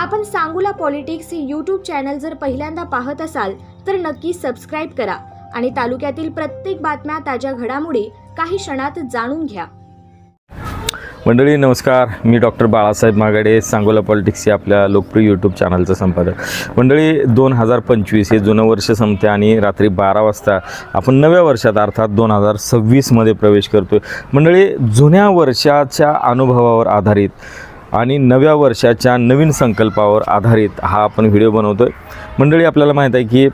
आपण सांगोला पॉलिटिक्स हे YouTube channel जर पहिल्यांदा पाहत असाल तर नक्की सबस्क्राइब करा आणि तालुक्यातील प्रत्येक बातम्या, ताज्या घडामोडी काही क्षणात जाणून घ्या. मंडळी नमस्कार, मी डॉक्टर बाळासाहेब मागाडे, सांगोला पॉलिटिक्स या आपल्या लोकप्रिय यूट्यूब चॅनलचं संपादक. मंडळी 2025 हे जुनं वर्ष संपते आणि रात्री 12 वाजता आपण नव्या वर्षात अर्थात 2026मध्ये प्रवेश करतोय. मंडळी जुन्या वर्षाच्या अनुभवावर आधारित आणि नव्या वर्षाच्या नवीन संकल्पावर आधारित हा आपण व्हिडिओ बनवतोय. मंडळी आपल्याला माहीत आहे की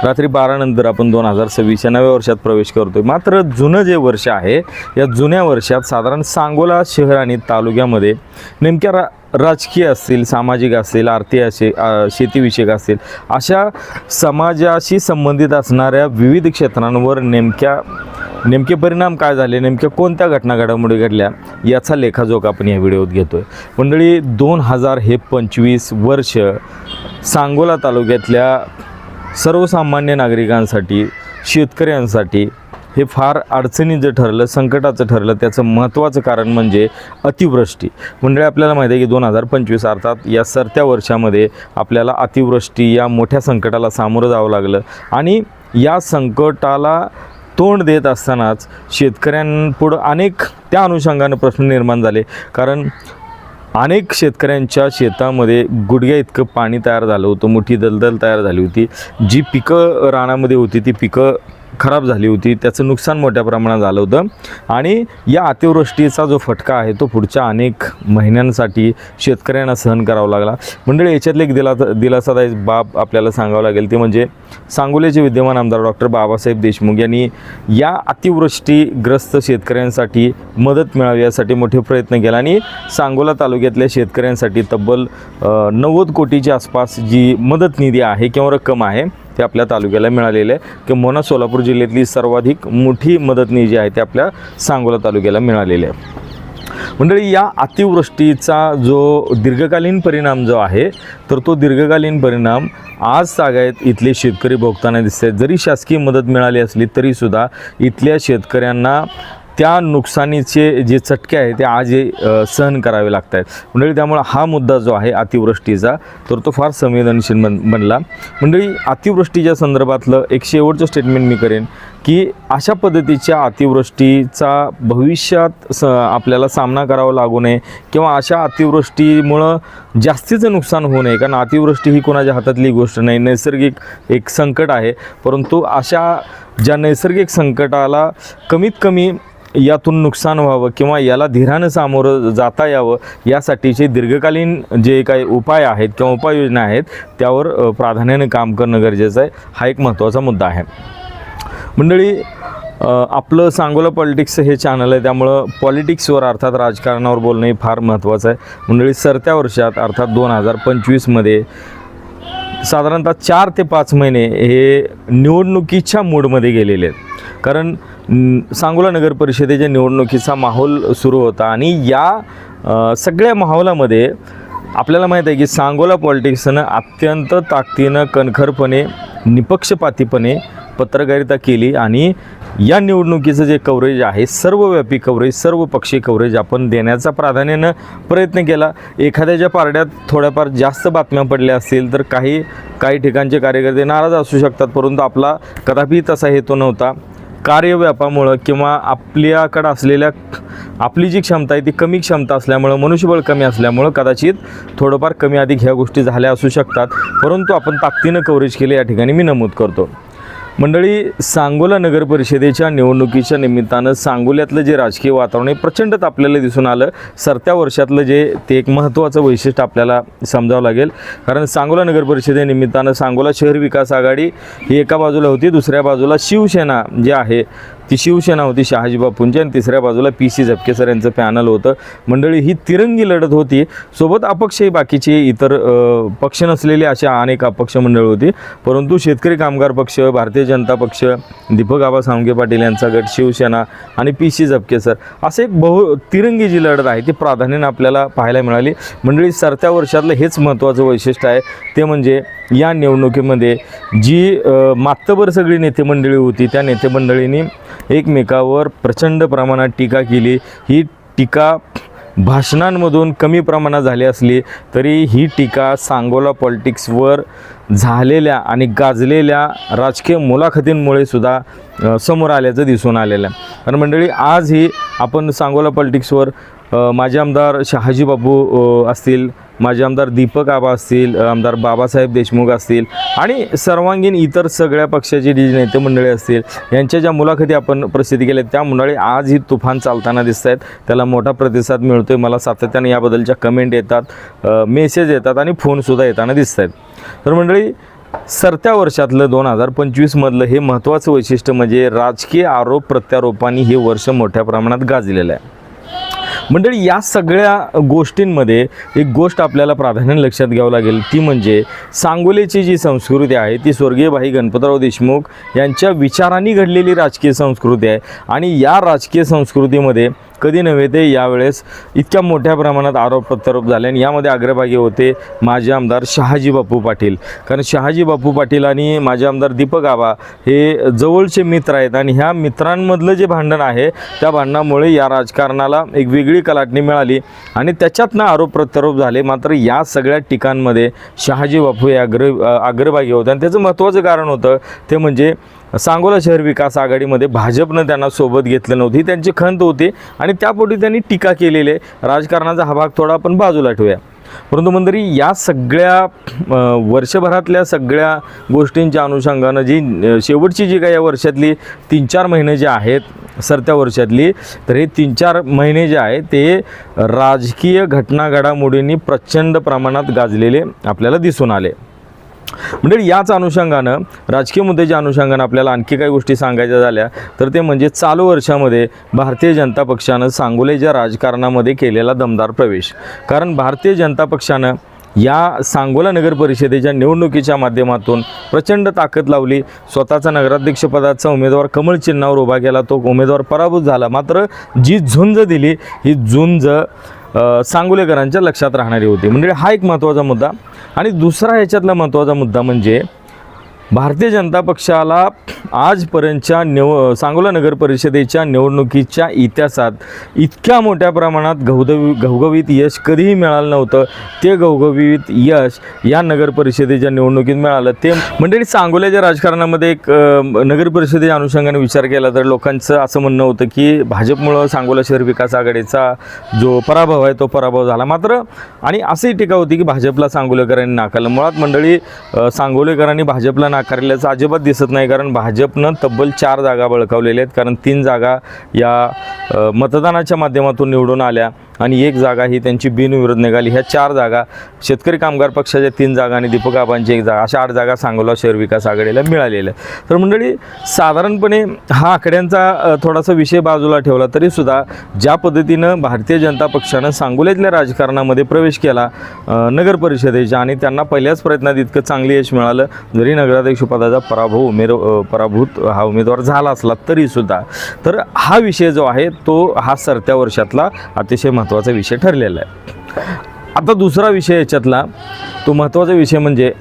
रात्री 12 नंतर आपण 2026च्या नव्या वर्षात प्रवेश करतोय. मात्र जुनं जे वर्ष आहे या जुन्या वर्षात साधारण सांगोला शहर आणि तालुक्यामध्ये नेमक्या राजकीय असतील, सामाजिक असतील, आर्थिक असेल, शेतीविषयक असतील, अशा समाजाशी संबंधित असणाऱ्या विविध क्षेत्रांवर नेमके परिणाम काय झाले, नेमक्या कोणत्या घटना घडामोडी घडल्या याचा लेखाजोखा आपण या व्हिडिओत घेतोय. मंडळी 2025 वर्ष सांगोला तालुक्यातल्या सर्वसामान्य नागरिकांसाठी, शेतकऱ्यांसाठी हे फार अडचणीचं ठरलं, संकटाचं ठरलं. त्याचं महत्त्वाचं कारण म्हणजे अतिवृष्टी. मंडळी आपल्याला माहिती आहे की 2025 अर्थात या सरत्या वर्षामध्ये आपल्याला अतिवृष्टी या मोठ्या संकटाला सामोरं जावं लागलं आणि या संकटाला तोंड देत असतानाच शेतकऱ्यांपुढं अनेक त्या अनुषंगानं प्रश्न निर्माण झाले. कारण अनेक शेतकऱ्यांच्या शेतामध्ये गुडघ्या इतकं पाणी तयार झालं होतं, मोठी दलदल तयार झाली होती. जी पिकं रानामध्ये होती ती पिकं खराब झाली होती, त्याचं नुकसान मोठ्या प्रमाणात झालं होतं आणि या अतिवृष्टीचा जो फटका आहे तो पुढच्या अनेक महिन्यांसाठी शेतकऱ्यांना सहन करावा लागला. मंडळी याच्यातले एक दिलासादायक बाब आपल्याला सांगावं लागेल ते म्हणजे सांगोल्याचे विद्यमान आमदार डॉक्टर बाबासाहेब देशमुख यांनी या अतिवृष्टीग्रस्त शेतकऱ्यांसाठी मदत मिळावी यासाठी मोठे प्रयत्न केले आणि सांगोला तालुक्यातल्या शेतकऱ्यांसाठी तब्बल 90 कोटीच्या आसपास जी मदत निधी आहे किंवा रक्कम आहे ते आपल्या तालुक्याला मिळालेलं आहे. किंवा सोलापूर जिल्ह्यातली सर्वाधिक मोठी मदत निधी आहे ते आपल्या सांगोला तालुक्याला मिळालेली आहे. मंडळी या अतिवृष्टीचा जो दीर्घकालीन परिणाम जो आहे तर तो दीर्घकालीन परिणाम आज तागायत इथले शेतकरी भोगताना दिसत आहेत. जरी शासकीय मदत मिळाली असली तरीसुद्धा इथल्या शेतकऱ्यांना त्या नुकसानीचे जे चटके आहेत ते आज सहन करावे लागत आहेत. मंडळी त्यामुळे हा मुद्दा जो आहे अतिवृष्टीचा तर तो फार संवेदनशील बनला. मंडळी अतिवृष्टीच्या संदर्भातलं एक शेवटचं स्टेटमेंट मी करेन की अशा पद्धतीच्या अतिवृष्टीचा भविष्यात आपल्याला सामना करावा लागू नये किंवा अशा अतिवृष्टीमुळं जास्तीचं नुकसान होऊ नये. कारण अतिवृष्टी ही कोणाच्या हातातली गोष्ट नाही, नैसर्गिक एक संकट आहे. परंतु अशा ज्या नैसर्गिक संकटाला कमीत कमी यातून नुकसान व्हावं किंवा याला धीरानं सामोरं जाता यावं यासाठीचे दीर्घकालीन जे काही उपाय आहेत किंवा उपाययोजना आहेत त्यावर प्राधान्याने काम करणं गरजेचं आहे. हा एक महत्त्वाचा मुद्दा आहे. मंडळी आपलं सांगोला पॉलिटिक्स हे चॅनल आहे त्यामुळं पॉलिटिक्सवर अर्थात राजकारणावर बोलणं हे फार महत्त्वाचं आहे. मंडळी सरत्या वर्षात अर्थात 2025मध्ये साधारणतः 4 ते 5 महिने हे निवडणुकीच्या मूडमध्ये गेलेले आहेत. कारण सांगोला नगर परिषदेच्या निवडणुकीचा माहोल सुरू होता आणि या सगळ्या माहोलामध्ये आपल्याला माहीत आहे की सांगोला पॉलिटिक्सनं अत्यंत ताकदीनं, कणखरपणे, निपक्षपातीपणे पत्रकारिता केली आणि या निवडणुकीचं जे कव्हरेज आहे सर्वव्यापी कव्हरेज, सर्वपक्षीय कव्हरेज आपण देण्याचा प्राधान्यानं प्रयत्न केला. एखाद्याच्या पारड्यात थोड्याफार जास्त बातम्या पडल्या असतील तर काही ठिकाणचे कार्यकर्ते नाराज असू शकतात, परंतु आपला कदापि तसा हेतू नव्हता. कार्यव्यापामुळं किंवा आपल्याकडं असलेल्या आपली जी क्षमता आहे ती कमी क्षमता असल्यामुळं, मनुष्यबळ कमी असल्यामुळं कदाचित थोडंफार कमी अधिक ह्या गोष्टी झाल्या असू शकतात, परंतु आपण ताकदीनं कव्हरेज केले या ठिकाणी मी नमूद करतो. मंडळी सांगोला नगर परिषदेच्या निवडणुकीच्या निमित्तानं सांगोल्यातलं जे राजकीय वातावरण आहे प्रचंड तापलेलं दिसून आलं. सरत्या वर्षातलं ते एक महत्त्वाचं वैशिष्ट्य आपल्याला समजावं लागेल. कारण सांगोला नगर परिषदेनिमित्तानं सांगोला शहर विकास आघाडी ही एका बाजूला होती, दुसऱ्या बाजूला शिवसेना जी आहे ती शिवसेना होती शहाजी बापूंची आणि तिसऱ्या बाजूला PC झपके सर यांचं पॅनल होतं. मंडळी ही तिरंगी लढत होती. सोबत अपक्षही बाकीचे इतर पक्ष नसलेले अशा अनेक अपक्ष मंडळ होती. परंतु शेतकरी कामगार पक्ष, भारतीय जनता पक्ष, दीपक आबा साळुंखे पाटील यांचा गट, शिवसेना आणि PC झपके सर असे एक तिरंगी जी लढत आहे ती प्राधान्याने आपल्याला पाहायला मिळाली. मंडळी सरत्या वर्षातलं हेच महत्त्वाचं वैशिष्ट्य आहे ते म्हणजे या निवडणुकीमध्ये जी मातबर सगळी नेते मंडळी होती त्या नेते मंडळींनी एकमेकावर प्रचंड प्रमाणात टीका केली. ही टीका भाषणांमधून कमी प्रमाणात झाली असली तरी ही टीका सांगोला पॉलिटिक्सवर झालेल्या आणि गाजलेल्या राजकीय मुलाखतींमुळे सुद्धा समोर आल्याचं दिसून आलेलं आहे. कारण मंडळी आजही आपण सांगोला पॉलिटिक्सवर माजी आमदार शहाजी बापू असतील, माजी आमदार दीपक आबा असतील, आमदार बाबासाहेब देशमुख असतील आणि सर्वांगीण इतर सगळ्या पक्षाचे जी नेते मंडळी असतील यांच्या ज्या मुलाखती आपण प्रसिद्ध केल्या त्या मंडळी आज ही तुफान चालताना दिसत आहेत. त्याला मोठा प्रतिसाद मिळतो आहे. मला सातत्याने याबद्दलच्या कमेंट येतात, मेसेज येतात आणि फोनसुद्धा येताना दिसत आहेत. तर मंडळी सरत्या वर्षातलं 2025मधलं हे महत्त्वाचं वैशिष्ट्य म्हणजे राजकीय आरोप प्रत्यारोपांनी हे वर्ष मोठ्या प्रमाणात गाजलेलं आहे. मंडळी या सगळ्या गोष्टींमध्ये एक गोष्ट आपल्याला प्राधान्याने लक्षात घ्यावं लागेल, ती म्हणजे सांगोलेची जी संस्कृती आहे ती स्वर्गीय भाई गणपतराव देशमुख यांच्या विचारांनी घडलेली राजकीय संस्कृती आहे. आणि या राजकीय संस्कृतीमध्ये कधी नव्हे ते यावेळेस इतक्या मोठ्या प्रमाणात आरोप प्रत्यारोप झाले आणि यामध्ये अग्रभागी होते माजी आमदार शहाजी बापू पाटील. कारण शहाजी बापू पाटील आणि माजी आमदार दीपक आबा हे जवळचे मित्र आहेत आणि ह्या मित्रांमधलं जे भांडण आहे त्या भांडणामुळे या राजकारणाला एक वेगळी कलाटणी मिळाली आणि त्याच्यातनं आरोप प्रत्यारोप झाले. मात्र या सगळ्या ठिकाणांमध्ये शहाजी बापू हे अग्रभागी होते आणि त्याचं महत्त्वाचं कारण होतं ते म्हणजे सांगोला शहर विकास आघाडीमध्ये भाजपनं त्यांना सोबत घेतलं नव्हती, त्यांची खंत होती आणि त्यापोटी त्यांनी टीका केलेली आहे. राजकारणाचा हा भाग थोडा आपण बाजूला ठेवूया. परंतु मंडळी या सगळ्या वर्षभरातल्या सगळ्या गोष्टींच्या अनुषंगानं जी शेवटची जी काही या वर्षातली 3-4 महिने जे आहेत सरत्या वर्षातली, तर हे 3-4 महिने जे आहेत ते राजकीय घटनाघडामोडींनी प्रचंड प्रमाणात गाजलेले आपल्याला दिसून आले. म्हणजे याच अनुषंगानं राजकीय मुद्द्याच्या अनुषंगानं आपल्याला आणखी काही गोष्टी सांगायच्या झाल्या तर ते म्हणजे चालू वर्षामध्ये भारतीय जनता पक्षानं सांगोलेच्या राजकारणामध्ये केलेला दमदार प्रवेश. कारण भारतीय जनता पक्षानं या सांगोला नगर परिषदेच्या निवडणुकीच्या माध्यमातून प्रचंड ताकद लावली. स्वतःचा नगराध्यक्षपदाचा उमेदवार कमळ चिन्हावर उभा केला, तो उमेदवार पराभूत झाला. मात्र जी झुंज दिली ही झुंज सांगोलेकरांच्या लक्षात राहणारी होती. म्हणजे हा एक महत्त्वाचा मुद्दा. आणि दुसरा ह्याच्यातला महत्त्वाचा मुद्दा म्हणजे भारतीय जनता पक्षाला आजपर्यंतच्या सांगोला नगर परिषदेच्या निवडणुकीच्या इतिहासात इतक्या मोठ्या प्रमाणात घवघवीत यश कधीही मिळालं नव्हतं. ते घवघवीत यश या नगर परिषदेच्या निवडणुकीत मिळालं. ते मंडळी सांगोल्याच्या राजकारणामध्ये एक नगर परिषदेच्या अनुषंगाने विचार केला तर लोकांचं असं म्हणणं होतं की भाजपमुळं सांगोला शहर विकास आघाडीचा जो पराभव आहे तो पराभव झाला. मात्र आणि अशी टीका होती की भाजपला सांगोलेकरांनी नाकारलं. मुळात मंडळी सांगोलेकरांनी भाजपला नाकारल्याचं अजिबात दिसत नाही. कारण भाजपनं तब्बल 4 जागा बळकावलेल्या आहेत. कारण 3 जागा या मतदानाच्या माध्यमातून निवडून आल्या आणि 1 जागा ही त्यांची बिनविरोध निघाली. ह्या 4 जागा शेतकरी कामगार पक्षाच्या 3 जागा आणि दीपक आबांची 1 जागा, अशा 8 जागा सांगोला शहर विकास आघाडीला मिळालेल्या. तर मंडळी साधारणपणे हा आकड्यांचा थोडासा विषय बाजूला ठेवला तरीसुद्धा ज्या पद्धतीनं भारतीय जनता पक्षानं सांगोल्यातल्या राजकारणामध्ये प्रवेश केला नगर परिषदेच्या आणि त्यांना पहिल्याच प्रयत्नात इतकं चांगलं यश मिळालं, जरी नगराध्यक्षपदाचा पराभूत हा उमेदवार झाला असला तरीसुद्धा, तर हा विषय जो आहे तो हा सरत्या वर्षातला अतिशय महत्त्वाचा विषय ठरलेला आहे. आता दुसरा विषय याच्यातला तो महत्त्वाचा विषय म्हणजे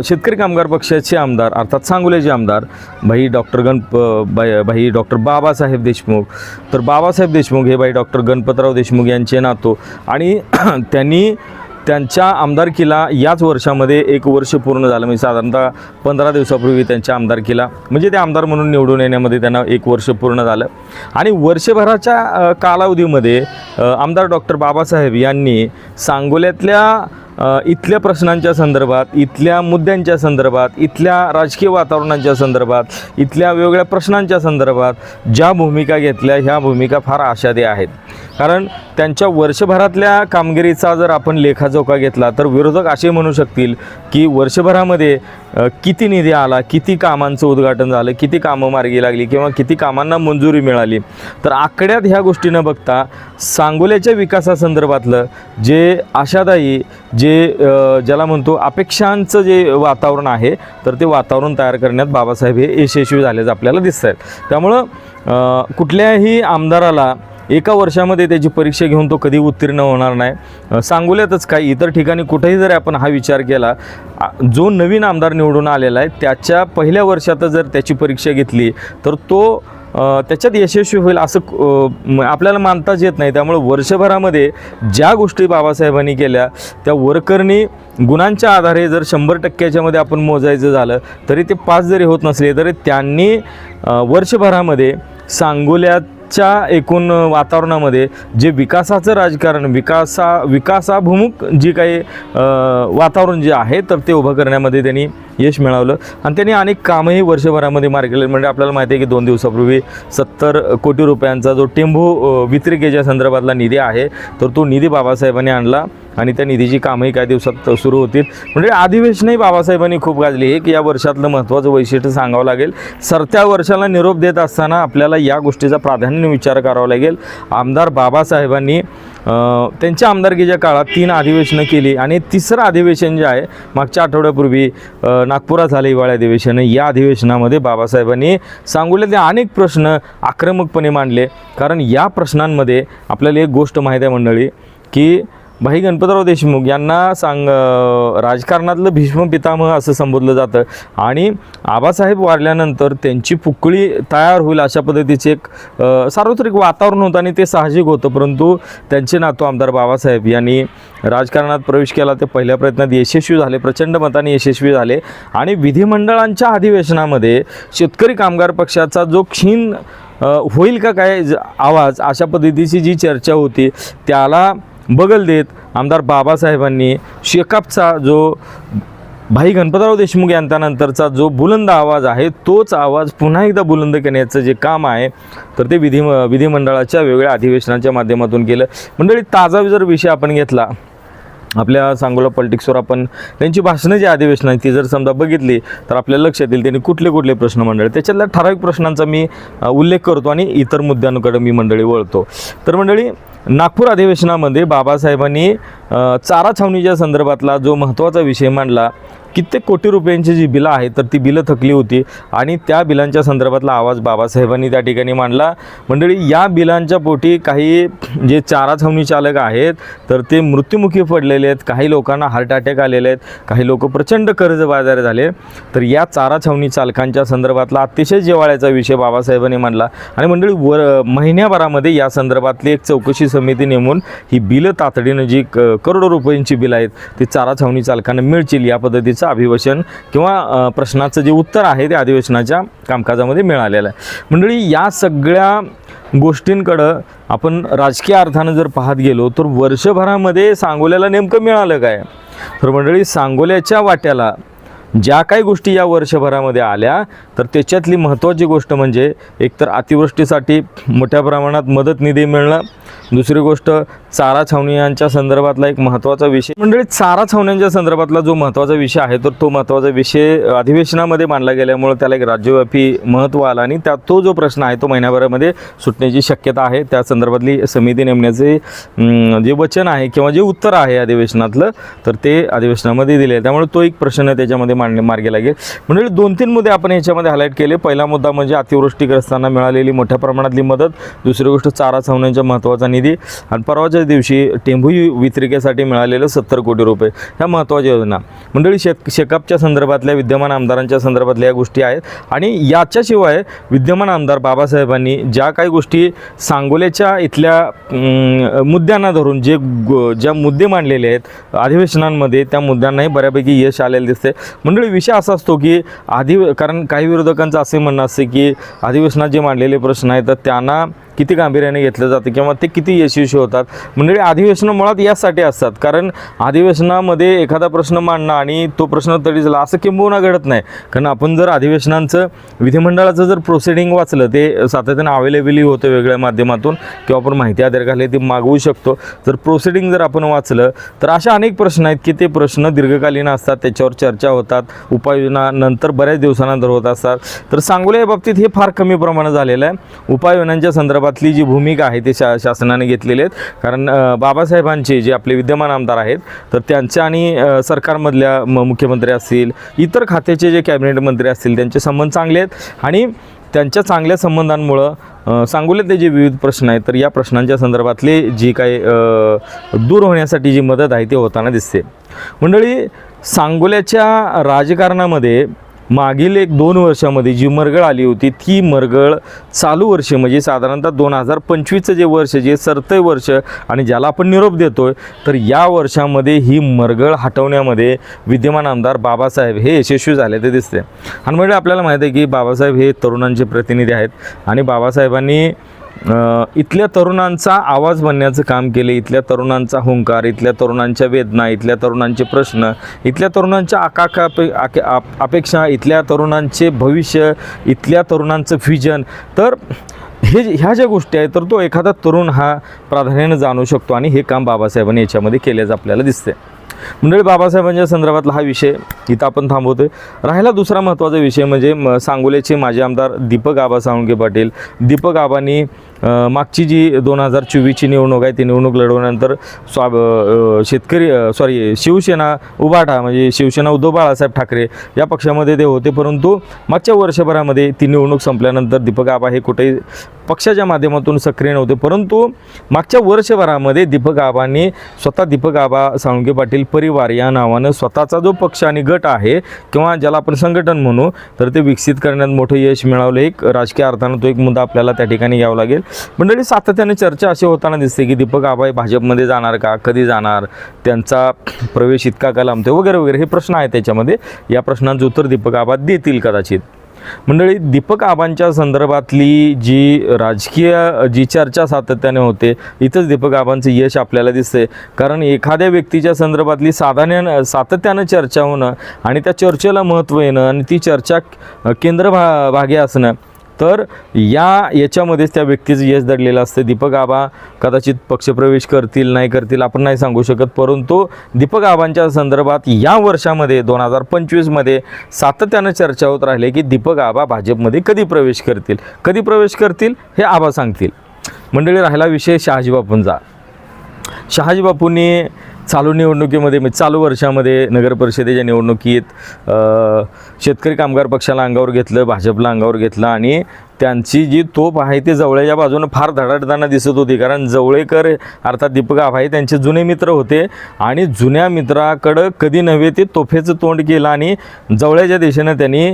शेतकरी कामगार पक्षाचे आमदार अर्थात सांगोल्याचे आमदार भाई डॉक्टर बाबासाहेब देशमुख. तर बाबासाहेब देशमुख हे भाई डॉक्टर गणपतराव देशमुख यांचे नातू आणि त्यांनी त्यांच्या आमदारकीला याच वर्षामध्ये 1 वर्ष पूर्ण झालं. म्हणजे साधारणतः 15 दिवसापूर्वी त्यांच्या आमदारकीला म्हणजे ते आमदार म्हणून निवडून येण्यामध्ये त्यांना 1 वर्ष पूर्ण झालं. आणि वर्षभराच्या कालावधीमध्ये आमदार डॉक्टर बाबासाहेब यांनी सांगोल्यातल्या इथल्या प्रश्नांच्या संदर्भात, इथल्या मुद्द्यांच्या संदर्भात, इथल्या राजकीय वातावरणाच्या संदर्भात, इथल्या वेगवेगळ्या प्रश्नांच्या संदर्भात ज्या भूमिका घेतल्या ह्या भूमिका फार आशादायी आहेत. कारण त्यांच्या वर्षभरातल्या कामगिरीचा जर आपण लेखाजोखा घेतला तर विरोधक असे म्हणू शकतील की वर्षभरामध्ये किती निधी आला, किती कामांचं उद्घाटन झालं, किती कामं मार्गी लागली किंवा किती कामांना मंजुरी मिळाली. तर आकड्यात ह्या गोष्टी न बघता सांगोल्याच्या विकासासंदर्भातलं जे आशादायी ज्याला म्हणतो अपेक्षांचं जे वातावरण आहे तर ते वातावरण तयार करण्यात बाबासाहेब हे यशस्वी झाल्याचं आपल्याला दिसत आहेत. त्यामुळं कुठल्याही आमदाराला 1 वर्षामध्ये त्याची परीक्षा घेऊन तो कधी उत्तीर्ण होणार नाही. सांगोल्यातच काय इतर ठिकाणी कुठेही जर आपण हा विचार केला, जो नवीन आमदार निवडून आलेला आहे त्याच्या पहिल्या वर्षातच जर त्याची परीक्षा घेतली तर तो त्याच्यात यशस्वी होईल असं आपल्याला मानताच येत नाही. त्यामुळे वर्षभरामध्ये ज्या गोष्टी बाबासाहेबांनी केल्या त्या वरकरणी गुणांच्या आधारे जर 100% मध्ये आपण मोजायचं झालं तरी ते 5 जरी होत नसले तरी त्यांनी वर्षभरामध्ये सांगोल्याच्या एकूण वातावरणामध्ये जे विकासाचं राजकारण विकासाभिमुख जी काही वातावरण जे आहे तर ते उभं करण्यामध्ये त्यांनी यश मिळवलं आणि त्यांनी अनेक कामंही वर्षभरामध्ये मार्गी लावली. म्हणजे आपल्याला माहिती आहे की 2 दिवसापूर्वी 70 कोटी रुपयांचा जो टेंभू वितरिकेच्या संदर्भातला निधी आहे तर तो निधी बाबासाहेबांनी आणला आणि त्या निधीची कामंही काही दिवसात सुरू होतील. म्हणजे अधिवेशनही बाबासाहेबांनी खूप गाजली आहे की या वर्षातलं महत्त्वाचं वैशिष्ट्य सांगावं लागेल. सरत्या वर्षाला निरोप देत असताना आपल्याला या गोष्टीचा प्राधान्याने विचार करावा लागेल. आमदार बाबासाहेबांनी त्यांच्या आमदारकीच्या काळात 3 अधिवेशनं केली आणि तिसरं अधिवेशन जे आहे मागच्या आठवड्यापूर्वी नागपुरात झालं हिवाळी अधिवेशन. या अधिवेशनामध्ये बाबासाहेबांनी सांगोल्यातले अनेक प्रश्न आक्रमकपणे मांडले. कारण या प्रश्नांमध्ये आपल्याला एक गोष्ट माहीत आहे मंडळी की भाई गणपतराव देशमुख यांना राजकारणातलं भीष्म पितामह असं संबोधलं जातं आणि आबासाहेब वारल्यानंतर त्यांची पुकळी तयार होईल अशा पद्धतीचे एक सार्वत्रिक वातावरण होतं आणि ते साहजिक होतं. परंतु त्यांचे नातू आमदार बाबासाहेब यांनी राजकारणात प्रवेश केला. ते पहिल्या प्रयत्नात यशस्वी झाले, प्रचंड मताने यशस्वी झाले आणि विधिमंडळांच्या अधिवेशनामध्ये शेतकरी कामगार पक्षाचा जो क्षीण होईल का काय आवाज अशा पद्धतीची जी चर्चा होती त्याला बगल देत आमदार बाबासाहेबांनी शेकापचा जो भाई गणपतराव देशमुख यांच्यानंतरचा जो बुलंद आवाज आहे तोच आवाज पुन्हा एकदा बुलंद करण्याचं जे काम आहे तर ते विधिमंडळाच्या वेगवेगळ्या अधिवेशनाच्या माध्यमातून केलं. मंडळी ताजा जर विषय आपण घेतला आपल्या सांगोला पॉलिटिक्सवर आपण त्यांची भाषणं जी अधिवेशन आहे ती जर समजा बघितली तर आपल्याला लक्षात येईल त्यांनी कुठले प्रश्न मंडळी त्याच्यातल्या ठराविक प्रश्नांचा मी उल्लेख करतो आणि इतर मुद्द्यांकडे मी मंडळी वळतो. तर मंडळी नागपूर अधिवेशनामध्ये बाबासाहेबांनी चारा छावणीच्या संदर्भातला जो महत्त्वाचा विषय मांडला कित्येक कोटी रुपयांची जी बिलं आहेत तर ती बिलं थकली होती आणि त्या बिलांच्या संदर्भातला आवाज बाबासाहेबांनी त्या ठिकाणी मांडला. मंडळी या बिलांच्या पोटी काही जे चारा छावणी चालक आहेत तर ते मृत्युमुखी पडलेले आहेत, काही लोकांना हार्ट अटॅक आलेले आहेत, काही लोक प्रचंड कर्जबाजारी झाले. तर या चारा छावणी चालकांच्या संदर्भातला अतिशय जिव्हाळ्याचा विषय बाबासाहेबांनी मांडला आणि मंडळी महिन्याभरामध्ये या संदर्भातली एक चौकशी समिती नेमून ही बिलं तातडीनं जी करोडो रुपयांची बिलं आहेत ती चारा छावणी चालकांना मिळतील या पद्धतीचं अभिभाषण किंवा प्रश्नाचं जे उत्तर आहे ते अधिवेशनाच्या कामकाजामध्ये मिळालेलं आहे. मंडळी या सगळ्या गोष्टींकडं आपण राजकीय अर्थानं जर पाहत गेलो तर वर्षभरामध्ये सांगोल्याला नेमकं मिळालं काय. तर मंडळी सांगोल्याच्या वाट्याला ज्या काही गोष्टी या वर्षभरामध्ये आल्या तर त्याच्यातली महत्त्वाची गोष्ट म्हणजे एकतर अतिवृष्टीसाठी मोठ्या प्रमाणात मदत निधी मिळणं, दुसरी गोष्ट चारा छावण्यांच्या संदर्भातला एक महत्त्वाचा विषय. मंडळी चारा छावण्यांच्या संदर्भातला जो महत्त्वाचा विषय आहे तर तो महत्त्वाचा विषय अधिवेशनामध्ये मांडला गेल्यामुळे त्याला एक राज्यव्यापी महत्त्व आलं आणि तो जो प्रश्न आहे तो महिन्याभरामध्ये सुटण्याची शक्यता आहे. त्या संदर्भातली समिती नेमण्याचे जे वचन आहे किंवा जे उत्तर आहे अधिवेशनातलं तर ते अधिवेशनामध्ये दिले. त्यामुळे तो एक प्रश्न त्याच्यामध्ये मार्गी लागेल. म्हणजे 2-3 मुद्दे आपण याच्यामध्ये हायलाईट केले. पहिला मुद्दा म्हणजे अतिवृष्टीग्रस्तांना मिळालेली मोठ्या प्रमाणातली मदत, दुसरी गोष्ट चारा छावण्यांचा महत्त्वाचा निधी आणि परवाच्या दिवशी टेंभू वितरिकेसाठी मिळालेलं 70 कोटी रुपये ह्या महत्त्वाच्या योजना. मंडळी शेकापच्या संदर्भातल्या विद्यमान आमदारांच्या संदर्भातल्या या गोष्टी आहेत आणि याच्याशिवाय विद्यमान आमदार बाबासाहेबांनी ज्या काही गोष्टी सांगोल्याच्या इथल्या मुद्द्यांना धरून ज्या मुद्दे मांडलेले आहेत अधिवेशनांमध्ये त्या मुद्द्यांनाही बऱ्यापैकी यश आलेलं दिसते. मंडळी विषय असा असतो की कारण काही विरोधकांचं असे म्हणणं असते की अधिवेशनात जे मांडलेले प्रश्न आहेत तर त्यांना किती गांभीर्याने घेतलं जातं किंवा ते किती यशस्वी होतात. म्हणजे अधिवेशनं मुळात यासाठी असतात कारण अधिवेशनामध्ये एखादा प्रश्न मांडणं आणि तो प्रश्न तरी झाला असं किंबहुना घडत नाही. कारण आपण जर अधिवेशनांचं विधिमंडळाचं जर प्रोसिडिंग वाचलं ते सातत्याने अवेलेबलही होतं वेगळ्या माध्यमातून किंवा आपण माहिती अधिकारालय ती मागवू शकतो. जर प्रोसिडिंग जर आपण वाचलं तर अशा अनेक प्रश्न आहेत की ते प्रश्न दीर्घकालीन असतात, त्याच्यावर चर्चा होतात, उपाययोजना नंतर बऱ्याच दिवसानंतर होत असतात. तर सांगोल्या बाबतीत हे फार कमी प्रमाणात झालेलं आहे. उपाययोजनांच्या संदर्भातली जी भूमिका आहे ते शासनाने घेतलेली आहेत. कारण बाबासाहेबांचे जे आपले विद्यमान आमदार आहेत तर त्यांच्या आणि सरकारमधल्या मुख्यमंत्री असतील, इतर खात्याचे जे कॅबिनेट मंत्री असतील त्यांचे संबंध चांगले आहेत आणि त्यांच्या चांगल्या संबंधांमुळं सांगोल्यातले जे विविध प्रश्न आहेत तर या प्रश्नांच्या संदर्भातले जी काही दूर होण्यासाठी जी मदत आहे ती होताना दिसते. मंडळी सांगोल्याच्या राजकारणामध्ये मागील 1-2 वर्षामध्ये जी मरगळ आली होती ती मरगळ चालू वर्ष म्हणजे साधारणतः 2025चं जे वर्ष जे सरतय वर्ष आणि ज्याला आपण निरोप देतोय, तर या वर्षामध्ये ही मरगळ हटवण्यामध्ये विद्यमान आमदार बाबासाहेब हे यशस्वी झाले ते दिसते. आणि म्हणजे आपल्याला माहीत आहे की बाबासाहेब हे तरुणांचे प्रतिनिधी आहेत आणि बाबासाहेबांनी इथल्या तरुणांचा आवाज बनण्याचं काम केले. इथल्या तरुणांचा हुंकार, इथल्या तरुणांच्या वेदना, इथल्या तरुणांचे प्रश्न, इथल्या तरुणांच्या अपेक्षा, इथल्या तरुणांचे भविष्य, इथल्या तरुणांचं व्हिजन, तर ह्या ज्या गोष्टी आहेत तर तो एखादा तरुण हा प्राधान्यानं जाणू शकतो आणि हे काम बाबासाहेबांनी याच्यामध्ये केल्याचं आपल्याला दिसते. मंडळी, बाबासाहेबांच्या संदर्भातला हा विषय इथं आपण थांबवतोय. राहिला दुसरा महत्त्वाचा विषय म्हणजे सांगोल्याचे माजी आमदार दीपक आबा साळुंखे पाटील. दीपक आबांनी मागची जी 2024ची निवडणूक आहे ती निवडणूक लढवल्यानंतर शिवसेना उभाटा म्हणजे शिवसेना उद्धव बाळासाहेब ठाकरे या पक्षामध्ये ते होते, परंतु मागच्या वर्षभरामध्ये ती निवडणूक संपल्यानंतर दीपक आबा हे कुठेही पक्षाच्या माध्यमातून सक्रिय नव्हते, परंतु मागच्या वर्षभरामध्ये दीपक आबांनी स्वतः दीपक आबा साळुंखे पाटील परिवार या नावानं स्वतःचा जो पक्ष आणि गट आहे किंवा ज्याला आपण संघटन म्हणू तर ते विकसित करण्यात मोठं यश मिळवलं. एक राजकीय अर्थानं तो एक मुद्दा आपल्याला त्या ठिकाणी घ्यावा लागेल. मंडळी, सातत्याने चर्चा अशी होताना दिसते की दीपक आबा भाजपमध्ये जाणार का, कधी जाणार, त्यांचा प्रवेश इतका का लांबतोय वगैरे वगैरे हे प्रश्न आहेत त्याच्यामध्ये. या प्रश्नांचं उत्तर दीपक आबा देतील कदाचित. मंडळी, दीपक आबांच्या संदर्भातली जी राजकीय चर्चा सातत्याने होते इथंच दीपक आबांचं यश आपल्याला दिसते. कारण एखाद्या व्यक्तीच्या संदर्भातली सातत्यानं चर्चा होणं आणि त्या चर्चेला महत्त्व येणं आणि ती चर्चा केंद्रभागी असणं, तर याच्यामध्येच त्या व्यक्तीचं यश दडलेलं असतं. दीपक आबा कदाचित पक्षप्रवेश करतील नाही करतील आपण नाही सांगू शकत, परंतु दीपक आबांच्या संदर्भात या वर्षामध्ये 2025मध्ये सातत्यानं चर्चा होत राहिली की दीपक आबा भाजपमध्ये कधी प्रवेश करतील हे आबा सांगतील. मंडळी, राहिला विषय शहाजी बापूंचा. शहाजी बापूंनी चालू निवडणुकीमध्ये म्हणजे चालू वर्षामध्ये नगर परिषदेच्या निवडणुकीत शेतकरी कामगार पक्षाला अंगावर घेतलं, भाजपला अंगावर घेतलं आणि त्यांची जी तोफ आहे ती जवळच्या बाजूनं फार धडाडताना दिसत होती. कारण जवळेकर अर्थात दीपक आबा हे त्यांचे जुने मित्र होते आणि जुन्या मित्राकडं कधी नव्हे ते तोफेचं तोंड केलं आणि जवळच्या दिशेनं त्यांनी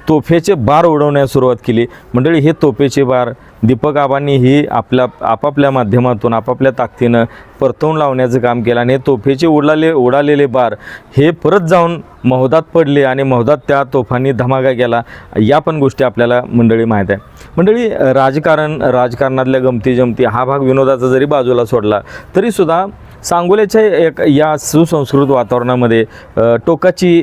तोफेचे बार उडवण्यास सुरुवात केली. मंडळी, हे तोफेचे बार दीपक आबांनी ही आपापल्या माध्यमातून आपापल्या ताकदीनं परतवून लावण्याचं काम केलं आणि हे तोफेचे उडालेले बार हे परत जाऊन महोदात पडले आणि महोदात त्या तोफांनी धमाका केला. या पण गोष्टी आपल्याला मंडळी माहीत आहे. मंडळी, राजकारणातल्या गमती हा भाग विनोदाचा जरी बाजूला सोडला तरीसुद्धा सांगोल्याच्या या सुसंस्कृत वातावरणामध्ये टोकाची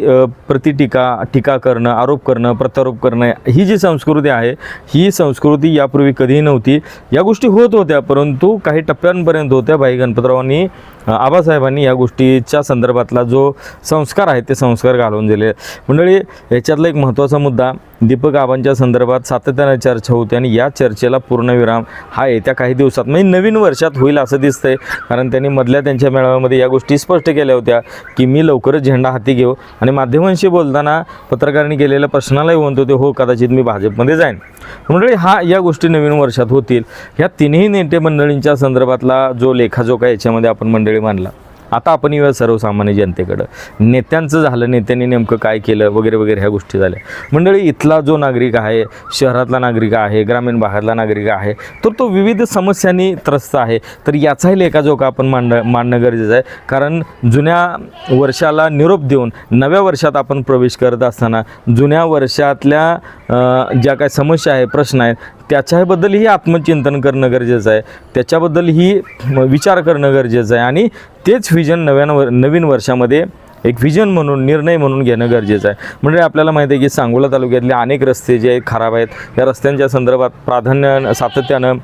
टीका करणं, आरोप करणं, प्रत्यारोप करणं ही जी संस्कृती आहे ही संस्कृती यापूर्वी कधीही नव्हती. या गोष्टी होत होत्या परंतु काही टप्प्यांपर्यंत होत्या. भाई गणपतरावांनी आबासाहेबांनी या गोष्टीच्या संदर्भातला जो संस्कार आहे ते संस्कार घालवून दिले. मंडळी, याच्यातला एक महत्त्वाचा मुद्दा दीपक आबांच्या संदर्भात सातत्याने चर्चा होते आणि या चर्चेला पूर्णविराम हा येत्या काही दिवसात म्हणजे नवीन वर्षात होईल असं दिसतंय. कारण त्यांनी मधल्या त्यांच्या मेळाव्यामध्ये या गोष्टी स्पष्ट केल्या होत्या की मी लवकरच झेंडा हाती घेऊ आणि माध्यमांशी बोलताना पत्रकारांनी केलेल्या प्रश्नालाही म्हणत होते हो कदाचित मी भाजपमध्ये जाईन. मंडळी, या गोष्टी नवीन वर्षात होतील. ह्या तिन्ही नेते मंडळींच्या संदर्भातला जो लेखाजोखा याच्यामध्ये आपण मंडळी मांडला. आता आपण येऊया सर्वसामान्य जनतेकडं. नेत्यांचं झालं, नेत्यांनी नेमकं काय केलं वगैरे वगैरे ह्या गोष्टी झाल्या. मंडळी, इथला जो नागरिक आहे, शहरातला नागरिक आहे, ग्रामीण भागातला नागरिक आहे, तर तो विविध समस्यांनी त्रस्त आहे. तर याचाही लेखाजोखा आपण मांडणं गरजेचं आहे. कारण जुन्या वर्षाला निरोप देऊन नव्या वर्षात आपण प्रवेश करत असताना जुन्या वर्षातल्या ज्या काय समस्या आहे, प्रश्न आहेत त्याच्याबद्दलही आत्मचिंतन करणं गरजेचं आहे. त्याच्याबद्दलही विचार करणं गरजेचं आहे आणि तेच व्हिजन नवीन वर्षामध्ये एक व्हिजन म्हणून निर्णय म्हणून घेणं गरजेचं आहे. म्हणजे आपल्याला माहिती आहे की सांगोला तालुक्यातले अनेक रस्ते जे आहेत खराब आहेत. या रस्त्यांच्या संदर्भात सातत्यानं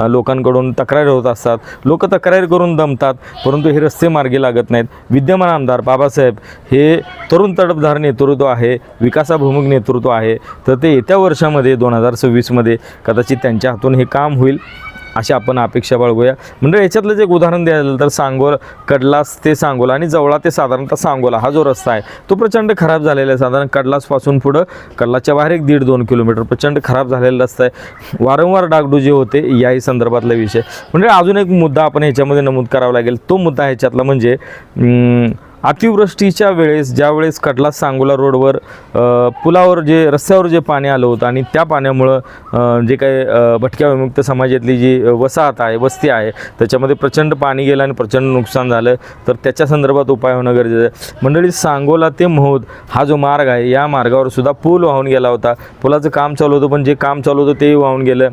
लोकांकडून तक्रारी होत असतात. लोक तक्रारी करून दमतात परंतु हे रस्ते मार्गी लागत नाहीत. विद्यमान आमदार बाबासाहेब हे तरुण तडफदार नेतृत्व आहे, विकासाभिमुख नेतृत्व आहे. तर ते येत्या वर्षामध्ये 2026मध्ये कदाचित त्यांच्या हातून हे काम होईल अशी आपण अपेक्षा बाळगूया. म्हणजे याच्यातलं एक उदाहरण द्यायला तर कडलास ते सांगोला आणि जवळा ते साधारणतः सांगोला हा जो रस्ता आहे तो प्रचंड खराब झालेला आहे. साधारण कडलासपासून पुढं कडलाच्या बाहेर 1.5-2 किलोमीटर प्रचंड खराब झालेला रस्ता आहे. वारंवार डागडुजी होते. याही संदर्भातला विषय. म्हणजे अजून एक मुद्दा आपण ह्याच्यामध्ये नमूद करावा लागेल. तो मुद्दा ह्याच्यातला म्हणजे अतिवृष्टीच्या वेळेस ज्यावेळेस कडलास सांगोला रोडवर पुलावर रस्त्यावर जे पाणी आलं होतं आणि त्या पाण्यामुळं जे काही भटक्या विमुक्त समाजातली जी वसाहत आहे, वस्ती आहे, त्याच्यामध्ये प्रचंड पाणी गेलं आणि प्रचंड नुकसान झालं. तर त्याच्या संदर्भात उपाय होणं गरजेचं आहे. मंडळी, सांगोला ते महूद हा जो मार्ग आहे, या मार्गावर सुद्धा पूल वाहून गेला होता. पुलाचं काम चालू होतं, पण जे काम चालू होतं तेही वाहून गेलं.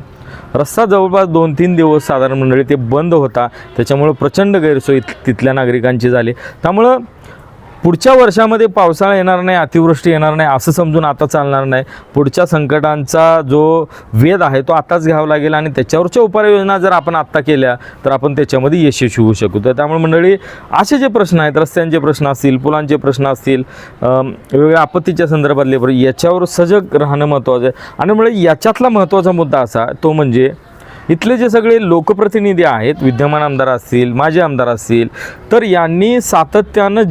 रस्ता जवळपास 2-3 दिवस साधारण मंडळी ते बंद होता. त्याच्यामुळं प्रचंड गैरसोय तिथल्या नागरिकांची झाली. त्यामुळं पुढच्या वर्षामध्ये पावसाळा येणार नाही, अतिवृष्टी येणार नाही असं समजून आता चालणार नाही. पुढच्या संकटांचा जो वेध आहे तो आताच घ्यावा लागेल आणि त्याच्यावरच्या उपाययोजना जर आपण आत्ता केल्या तर आपण त्याच्यामध्ये यशस्वी होऊ शकू. तर त्यामुळे मंडळी, असे जे प्रश्न आहेत, रस्त्यांचे प्रश्न असतील, पुलांचे प्रश्न असतील, वेगवेगळ्या आपत्तीच्या संदर्भातले याच्यावर सजग राहणं महत्त्वाचं आहे. आणि म्हणजे याच्यातला महत्त्वाचा मुद्दा असा तो म्हणजे इथले जे सगळे लोकप्रतिनिधी आहेत, विद्यमान आमदार असतील, माजी आमदार असतील, तर यांनी सातत्यानं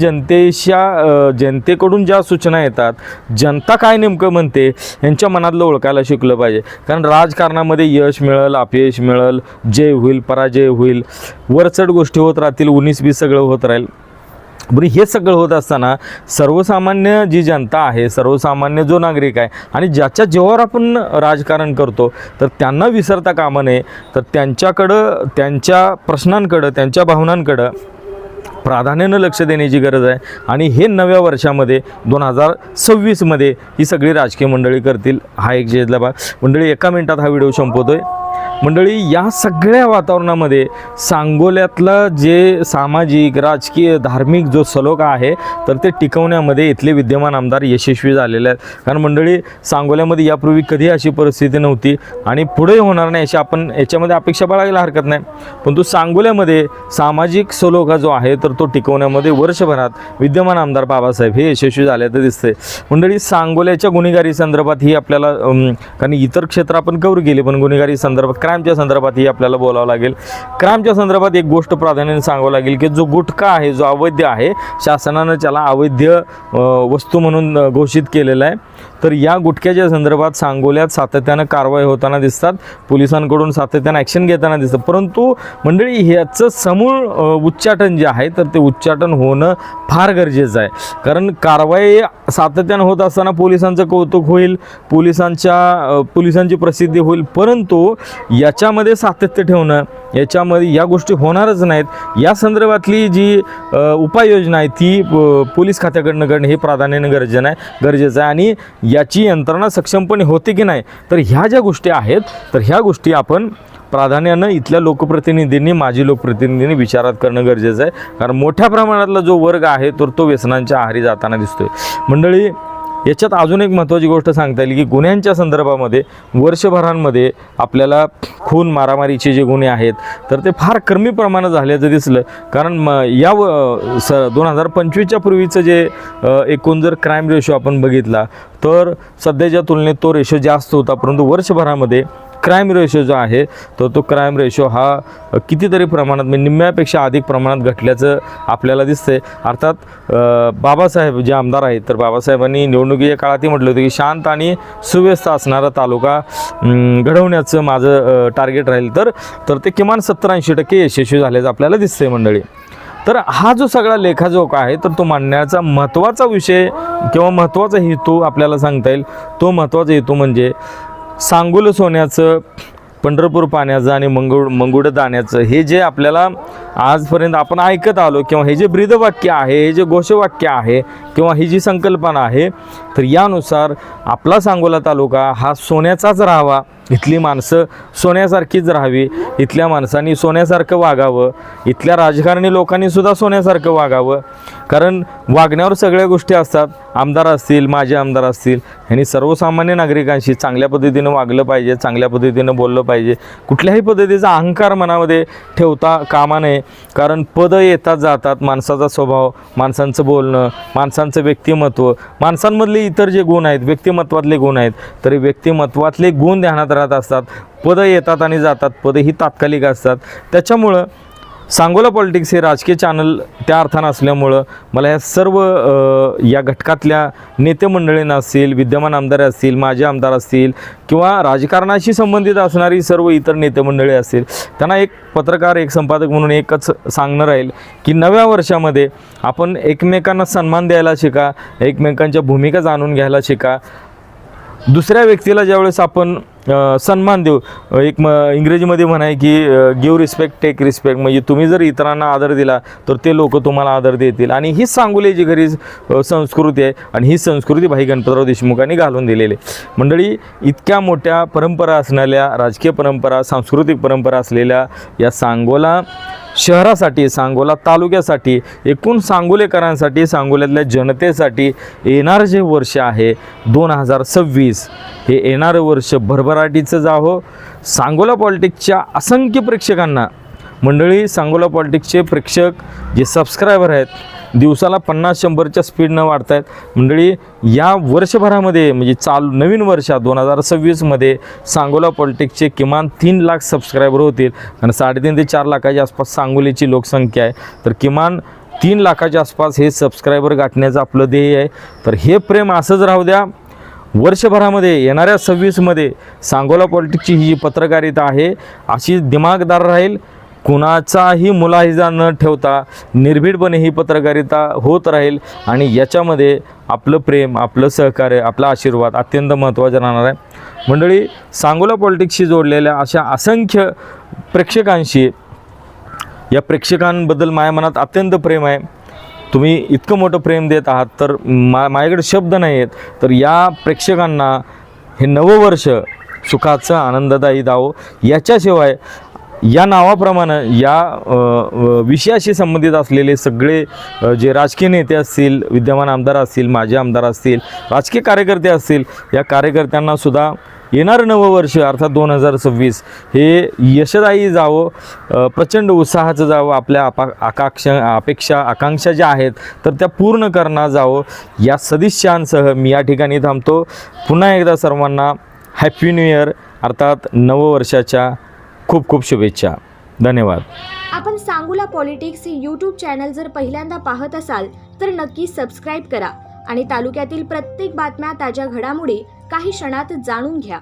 जनतेकडून ज्या सूचना येतात, जनता काय नेमकं म्हणते यांच्या मनातलं ओळखायला शिकलं पाहिजे. कारण राजकारणामध्ये यश मिळेल, अपयश मिळेल, जय होईल, पराजय होईल, वरचढ गोष्टी होत राहतील, 19-20 सगळं होत राहील. बरं, हे सगळं होत असताना सर्वसामान्य जी जनता आहे, सर्वसामान्य जो नागरिक आहे आणि ज्याच्या जीवावर आपण राजकारण करतो, तर त्यांना विसरता कामा नये. तर त्यांच्याकडं, त्यांच्या प्रश्नांकडं, त्यांच्या भावनांकडं प्राधान्यानं लक्ष देण्याची गरज आहे. आणि हे नव्या वर्षामध्ये 2026मध्ये ही सगळी राजकीय मंडळी करतील. हा एक जेजला भाग. मंडळी, 1 मिनिटात हा व्हिडिओ संपवतोय. मंडळी, या सगळ्या वातावरणामध्ये सांगोल्यातला जे सामाजिक, राजकीय, धार्मिक जो सलोखा आहे तर ते टिकवण्यामध्ये इथले विद्यमान आमदार यशस्वी झालेले आहेत. कारण मंडळी, सांगोल्यामध्ये यापूर्वी कधी अशी परिस्थिती नव्हती आणि पुढे होणार नाही अशी आपण याच्यामध्ये अपेक्षा बाळगायला हरकत नाही. पण तो सांगोल्यामध्ये सामाजिक सलोखा जो आहे तर तो टिकवण्यामध्ये वर्षभरात विद्यमान आमदार बाबासाहेब हे यशस्वी झाल्याचं दिसतंय. मंडळी, सांगोल्याच्या गुन्हेगारी संदर्भात ही आपल्याला, कारण इतर क्षेत्र आपण कव्हर केले, पण गुन्हेगारी संदर्भात, क्राईमच्या संदर्भात ही आपल्याला बोलावं लागेल. क्राईमच्या संदर्भात एक गोष्ट प्राधान्याने सांगावं लागेल की जो गुटखा आहे, जो अवैध आहे, शासनानं त्याला अवैध वस्तू म्हणून घोषित केलेला आहे. तर या गुटख्याच्या संदर्भात सांगोल्यात सातत्यानं कारवाई होताना दिसतात, पोलिसांकडून सातत्यानं ॲक्शन घेताना दिसतं. परंतु मंडळी, ह्याचं समूळ उच्चाटन जे आहे तर ते उच्चाटन होणं फार गरजेचं आहे. कारण कारवाई सातत्यानं होत असताना पोलिसांचं कौतुक होईल, पोलिसांची प्रसिद्धी होईल, परंतु याच्यामध्ये सातत्य ठेवणं, याच्यामध्ये या गोष्टी होणारच नाहीत. या संदर्भातली जी उपाययोजना आहे ती पोलीस खात्याकडनं करणं हे प्राधान्याने गरजेचं आहे. आणि याची यंत्रणा सक्षमपणे होते की नाही, तर ह्या ज्या गोष्टी आहेत तर ह्या गोष्टी आपण प्राधान्यानं इथल्या लोकप्रतिनिधींनी, माजी लोकप्रतिनिधींनी विचारात करणं गरजेचं आहे. कारण मोठ्या प्रमाणातला जो वर्ग आहे तर तो व्यसनांच्या आहारी जाताना दिसतोय. मंडळी, याच्यात अजून एक महत्त्वाची गोष्ट सांगता येईल की गुन्ह्यांच्या संदर्भामध्ये वर्षभरांमध्ये आपल्याला खून, मारामारीचे जे गुन्हे आहेत तर ते फार कमी प्रमाणात झाल्याचं दिसलं. कारण या 2025च्या पूर्वीचं जे एकूण जर क्राईम रेशो आपण बघितला तर सध्याच्या तुलनेत तो रेशो जास्त होता, परंतु वर्षभरामध्ये क्राईम रेशो जो आहे तर तो क्राईम रेशो हा कितीतरी प्रमाणात, म्हणजे निम्म्यापेक्षा अधिक प्रमाणात घटल्याचं आपल्याला दिसतंय. अर्थात बाबासाहेब जे आमदार आहेत तर बाबासाहेबांनी निवडणुकीच्या काळातही म्हटलं होतं की शांत आणि सुव्यवस्था असणारा तालुका घडवण्याचं माझं टार्गेट राहील. तर ते किमान 70-80% यशस्वी झाल्याचं आपल्याला दिसतंय मंडळी. तर हा जो सगळा लेखाजोखा आहे तर तो मांडण्याचा महत्त्वाचा विषय किंवा महत्त्वाचा हेतू आपल्याला सांगता येईल. तो महत्त्वाचा हेतू म्हणजे सांगोलं सोन्याचं, पंढरपूर पाण्याचं आणि मंगुळ दाण्याचं हे जे आपल्याला आजपर्यंत आपण ऐकत आलो, किंवा हे जे ब्रीदवाक्य आहे, हे जे घोषवाक्य आहे, किंवा ही जी संकल्पना आहे, तर यानुसार आपला सांगोला तालुका हा सोन्याचाच राहावा, इथली माणसं सोन्यासारखीच राहावी, इथल्या माणसांनी सोन्यासारखं वागावं, इथल्या राजकारणी लोकांनी सुद्धा सोन्यासारखं वागावं. कारण वागण्यावर सगळ्या गोष्टी असतात. आमदार असतील, माजी आमदार असतील, ह्यांनी सर्वसामान्य नागरिकांशी चांगल्या पद्धतीनं वागलं पाहिजे, चांगल्या पद्धतीनं बोललं पाहिजे. कुठल्याही पद्धतीचा अहंकार मनामध्ये ठेवता कामा नये. कारण पदं येतात जातात, माणसाचा स्वभाव, माणसांचं बोलणं, माणसांचं व्यक्तिमत्व, माणसांमधले इतर जे गुण आहेत, व्यक्तिमत्वातले गुण आहेत, तरी व्यक्तिमत्वातले गुण ध्यानात राहत असतात. पदं येतात आणि जातात, पदं ही तात्कालिक असतात. त्याच्यामुळं सांगोला पॉलिटिक्स हे राजकीय चॅनल त्या अर्थानं असल्यामुळं मला ह्या सर्व या घटकातल्या नेते मंडळींना असतील, विद्यमान आमदार असतील, माजी आमदार असतील किंवा राजकारणाशी संबंधित असणारी सर्व इतर नेते मंडळी असतील, त्यांना एक पत्रकार, एक संपादक म्हणून एकच सांगणं राहील की नव्या वर्षामध्ये आपण एकमेकांना सन्मान द्यायला शिका, एकमेकांच्या भूमिका जाणून घ्यायला शिका. दुसऱ्या व्यक्तीला ज्यावेळेस आपण सन्मान देऊ, एक इंग्रजीमध्ये म्हणाय की गिव्ह रिस्पेक्ट टेक रिस्पेक्ट, म्हणजे तुम्ही जर इतरांना आदर दिला तर ते लोक तुम्हाला आदर देतील. आणि ही सांगोल्याची खरी संस्कृती आहे आणि ही संस्कृती भाई गणपतराव देशमुखांनी घालून दिलेली मंडळी. इतक्या मोठ्या परंपरा असणाऱ्या, राजकीय परंपरा, सांस्कृतिक परंपरा असलेल्या या सांगोला शहरासाठी, सांगोला तालुक्यासाठी, एकूण सांगोलेकरांसाठी, सांगोल्यातल्या जनतेसाठी येणारं जे वर्ष आहे 2026 हे येणारं वर्ष भरभराटीचं जावं. सांगोला पॉलिटिक्सच्या असंख्य प्रेक्षकांना मंडळी, सांगोला पॉलिटिक्सचे प्रेक्षक जे सबस्क्रायबर आहेत दिवसाला 50-100च्या स्पीडनं वाढत आहेत मंडळी. या वर्षभरामध्ये म्हणजे नवीन वर्षात 2026मध्ये सांगोला पॉलिटिक्सचे किमान 3 लाख सबस्क्रायबर होतील. आणि 3.5 ते 4 लाखाच्या आसपास सांगोलीची लोकसंख्या आहे, तर किमान 3 लाखाच्या आसपास हे सबस्क्रायबर गाठण्याचं आपलं ध्येय आहे. तर हे प्रेम असंच राहू द्या. वर्षभरामध्ये येणाऱ्या 26मध्ये सांगोला पॉलिटिक्सची ही जी पत्रकारिता आहे अशी दिमागदार राहील. कुणाचाही मुलाहिजा न ठेवता निर्भीडपणे ही पत्रकारिता होत राहील आणि याच्यामध्ये आपलं प्रेम, आपलं सहकार्य, आपला आशीर्वाद अत्यंत महत्त्वाचा राहणार आहे मंडळी. सांगोला पॉलिटिक्सशी जोडलेल्या अशा असंख्य प्रेक्षकांशी, या प्रेक्षकांबद्दल माझ्या मनात अत्यंत प्रेम आहे. तुम्ही इतकं मोठं प्रेम देत आहात तर माझ्याकडे शब्द नाही आहेत. तर या प्रेक्षकांना हे नवं वर्ष सुखाचं, आनंददायी जावो. याच्याशिवाय या नावाप्रमाणे या विषयाशी संबंधित असलेले सगळे जे राजकीय नेते असतील, विद्यमान आमदार असतील, माजी आमदार असतील, राजकीय कार्यकर्ते असतील, या कार्यकर्त्यांनासुद्धा येणारं नवं वर्ष अर्थात 2026 हे यशदायी जावं, प्रचंड उत्साहाचं जावं. आपल्या अपेक्षा, आकांक्षा ज्या आहेत तर त्या पूर्ण करणं जावं. या सदिच्छांसह मी या ठिकाणी थांबतो. पुन्हा एकदा सर्वांना हॅपी न्यू इयर अर्थात नववर्षाच्या खूप खूप शुभेच्छा. धन्यवाद. आपण सांगोला पॉलिटिक्स हे यूट्यूब चॅनल जर पहिल्यांदा पाहत असाल तर नक्की सबस्क्राईब करा आणि तालुक्यातील प्रत्येक बातम्या, ताज्या घडामोडी काही क्षणात जाणून घ्या.